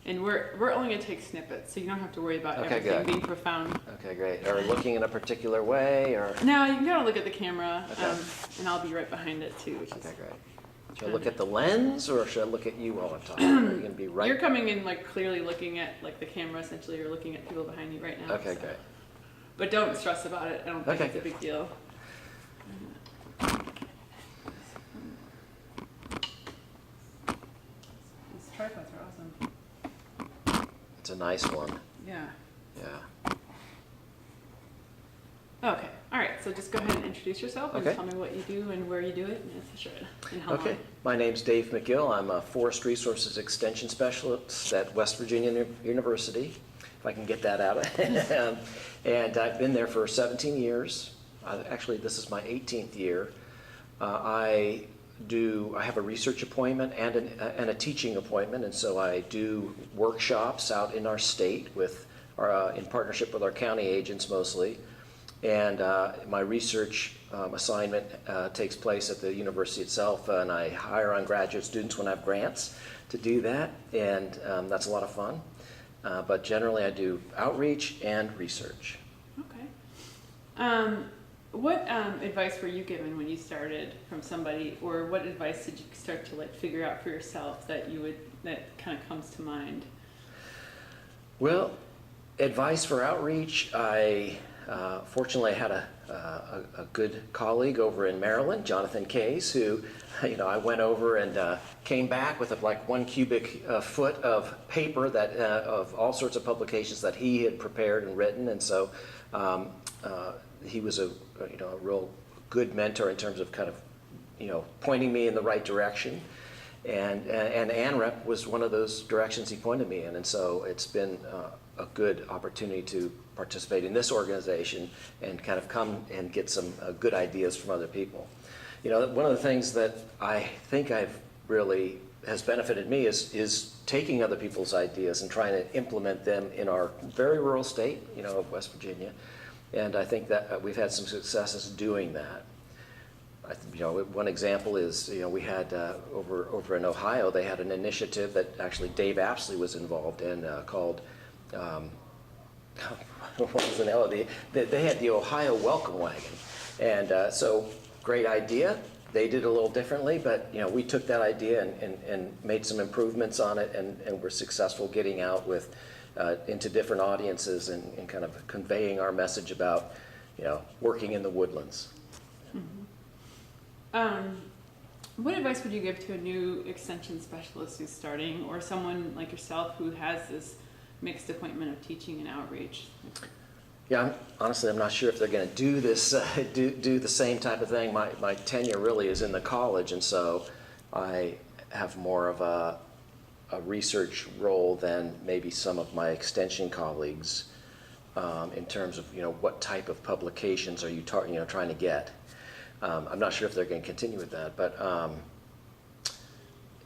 And we're only going to take snippets, so you don't have to worry about everything being profound. Okay, great. Are we looking in a particular way, or? No, you can go look at the camera, Okay. and I'll be right behind it too. Which is Okay, great. Should I look at the lens, or should I look at you while I'm talking? Are you going to be right? You're coming in like clearly looking at like the camera. Essentially, you're looking at people behind you right now. Okay, so. great. But don't stress about it. I don't think Okay. it's a big deal. These tripods are awesome. It's a nice one. Yeah. Yeah. Okay. All right. So just go ahead and introduce yourself and Okay. tell me what you do and where you do it and how Okay. long. My name's Dave McGill. I'm a Forest Resources Extension Specialist at West Virginia University, if I can get that out. And I've been there for 17 years. Actually, this is my 18th year. I have a research appointment and a teaching appointment, and so I do workshops out in our state in partnership with our county agents mostly. And my research assignment takes place at the university itself, and I hire on graduate students when I have grants to do that, and that's a lot of fun. But generally I do outreach and research. Okay. What advice were you given when you started from somebody, or what advice did you start to like figure out for yourself that kind of comes to mind? Well, advice for outreach, fortunately I had a good colleague over in Maryland, Jonathan Case, who, I went over and came back with like 1 cubic foot of paper that of all sorts of publications that he had prepared and written, and so he was a real good mentor in terms of kind of pointing me in the right direction, and ANREP was one of those directions he pointed me in, and so it's been a good opportunity to participate in this organization and kind of come and get some good ideas from other people. One of the things that I think has benefited me is taking other people's ideas and trying to implement them in our very rural state, of West Virginia. And I think that we've had some successes doing that. One example is, we had over in Ohio, they had an initiative that actually Dave Apsley was involved in called, what was the name of it? They had the Ohio Welcome Wagon. And so, great idea. They did it a little differently, but we took that idea and made some improvements on it, and were successful getting out into different audiences and kind of conveying our message about, working in the woodlands. Mm-hmm. What advice would you give to a new extension specialist who's starting, or someone like yourself who has this mixed appointment of teaching and outreach? Yeah, honestly, I'm not sure if they're going to do this, do the same type of thing. My tenure really is in the college, and so I have more of a research role than maybe some of my extension colleagues in terms of what type of publications are you trying to get. I'm not sure if they're going to continue with that, but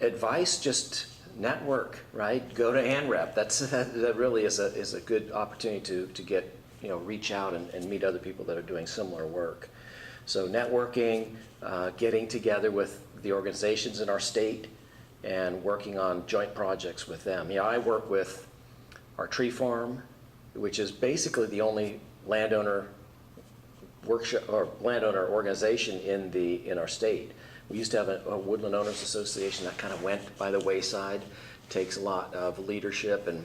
advice, just network, right? Go to ANREP. That really is a good opportunity to get reach out and meet other people that are doing similar work. So networking, getting together with the organizations in our state, and working on joint projects with them. I work with our tree farm, which is basically the only landowner workshop or landowner organization in our state. We used to have a Woodland Owners Association that kind of went by the wayside. Takes a lot of leadership, and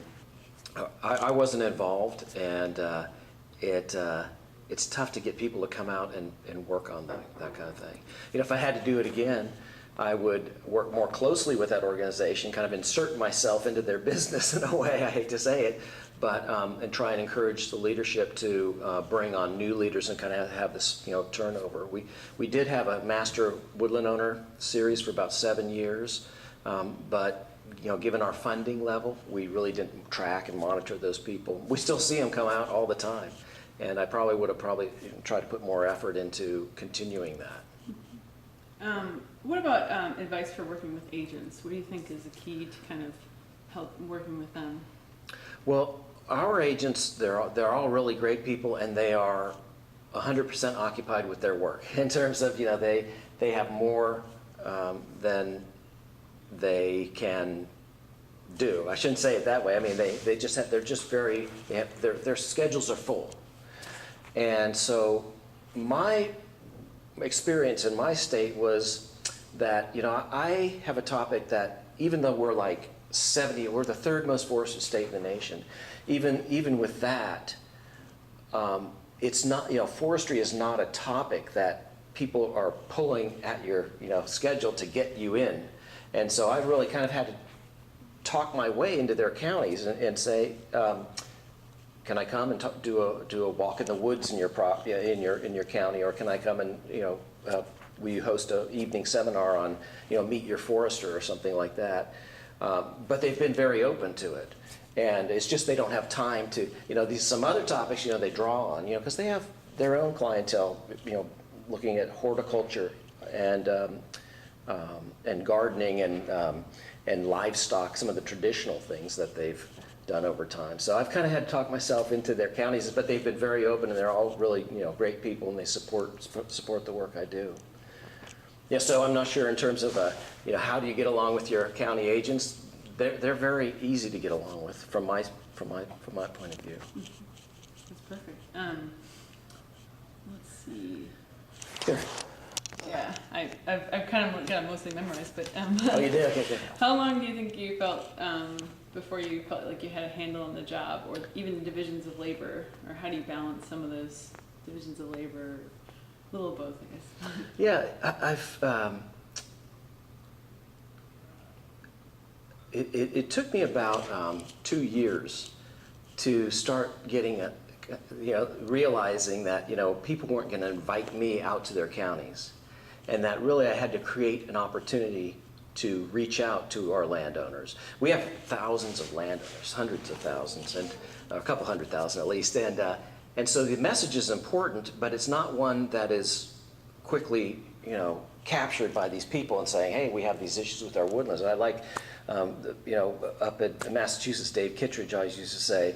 I wasn't involved, and it's tough to get people to come out and work on that kind of thing. If I had to do it again, I would work more closely with that organization, kind of insert myself into their business in a way, I hate to say it, but and try and encourage the leadership to bring on new leaders and kind of have this turnover. We did have a Master Woodland Owner series for about 7 years, but given our funding level, we really didn't track and monitor those people. We still see them come out all the time, and I probably would have tried to put more effort into continuing that. What about advice for working with agents? What do you think is the key to kind of help working with them? Well, our agents, they're all really great people, and they are 100% occupied with their work in terms of, they have more than they can do. I shouldn't say it that way. I mean, they just have, they're just very, they have, their schedules are full. And so my experience in my state was that, I have a topic that even though we're like 70, we're the third most forested state in the nation, even with that, it's not, forestry is not a topic that people are pulling at your, schedule to get you in. And so I've really kind of had to talk my way into their counties and say, can I come and do a walk in the woods in your in your county, or can I come and will you host an evening seminar on meet your forester or something like that? But they've been very open to it, and it's just they don't have time to these some other topics they draw on because they have their own clientele looking at horticulture and gardening and livestock, some of the traditional things that they've done over time. So I've kind of had to talk myself into their counties, but they've been very open, and they're all really great people, and they support the work I do. Yeah, so I'm not sure in terms of how do you get along with your county agents. They're very easy to get along with from my point of view. That's perfect. Let's see. Sure. Yeah, I've kind of got it mostly memorized, but Oh, you did? Okay, good. How long do you think you felt before you felt like you had a handle on the job, or even divisions of labor, or how do you balance some of those divisions of labor? A little of both, I guess. Yeah, I've. It took me about 2 years to start getting realizing that people weren't going to invite me out to their counties, and that really I had to create an opportunity to reach out to our landowners. We have thousands of landowners, hundreds of thousands, and a couple 100,000 at least, and so the message is important, but it's not one that is quickly captured by these people and saying, hey, we have these issues with our woodlands. And I like up at Massachusetts, Dave Kittredge always used to say,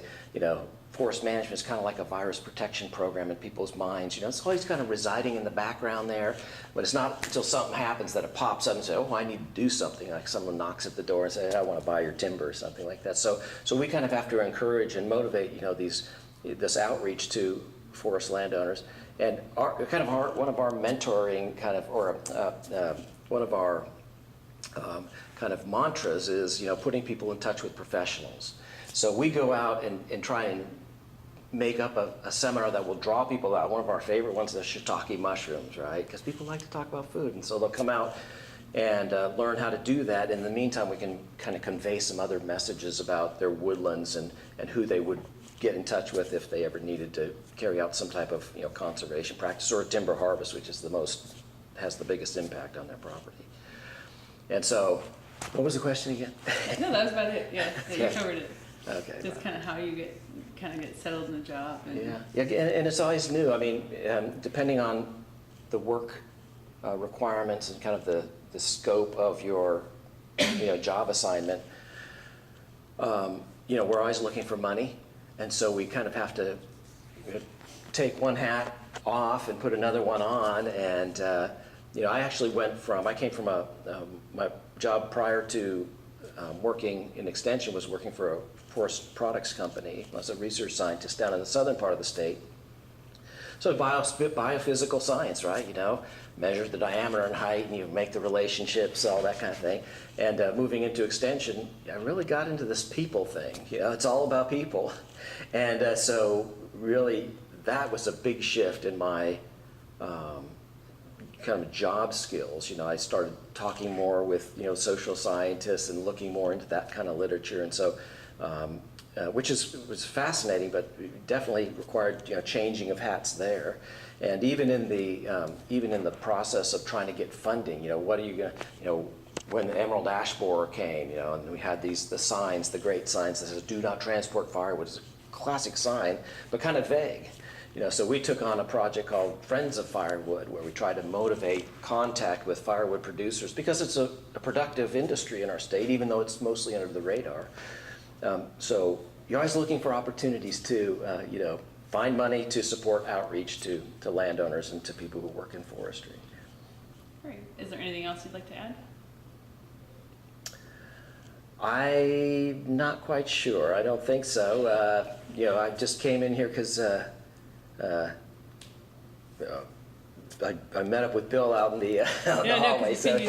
forest management is kind of like a virus protection program in people's minds. It's always kind of residing in the background there, but it's not until something happens that it pops up and says, oh, I need to do something. Like someone knocks at the door and says, I want to buy your timber or something like that. So we kind of have to encourage and motivate, this outreach to forest landowners. And one of our mentoring kind of, or one of our kind of mantras is, putting people in touch with professionals. So we go out and try and make up a seminar that will draw people out. One of our favorite ones is the shiitake mushrooms, right? Because people like to talk about food, and so they'll come out and learn how to do that. In the meantime, we can kind of convey some other messages about their woodlands and who they would get in touch with if they ever needed to carry out some type of conservation practice or a timber harvest, which is has the biggest impact on their property. And so, what was the question again? No, that was about it. Yeah, you covered it. Okay. Just kind of how you get settled in the job. And Yeah, and it's always new. I mean, depending on the work requirements and kind of the scope of your job assignment, we're always looking for money, and so we kind of have to take one hat off and put another one on. And I actually I came from my job prior to working in extension was working for a forest products company. I was a research scientist down in the southern part of the state. So biophysical science, right? Measure the diameter and height, and you make the relationships, all that kind of thing. And moving into extension, I really got into this people thing. It's all about people. And so really, that was a big shift in my kind of job skills. I started talking more with social scientists and looking more into that kind of literature, and so which was fascinating, but definitely required changing of hats there. And even in the process of trying to get funding, what are you going when the emerald ash borer came, and we had the signs, the great signs that says "Do not transport firewood." It's a classic sign, but kind of vague. So we took on a project called Friends of Firewood, where we try to motivate contact with firewood producers, because it's a productive industry in our state, even though it's mostly under the radar. So you're always looking for opportunities to, find money to support outreach to landowners and to people who work in forestry. Great. Is there anything else you'd like to add? I'm not quite sure. I don't think so. You know, I just came in here because I met up with Bill out in the, out in the Yeah, no, 'cause hallway. you seen So you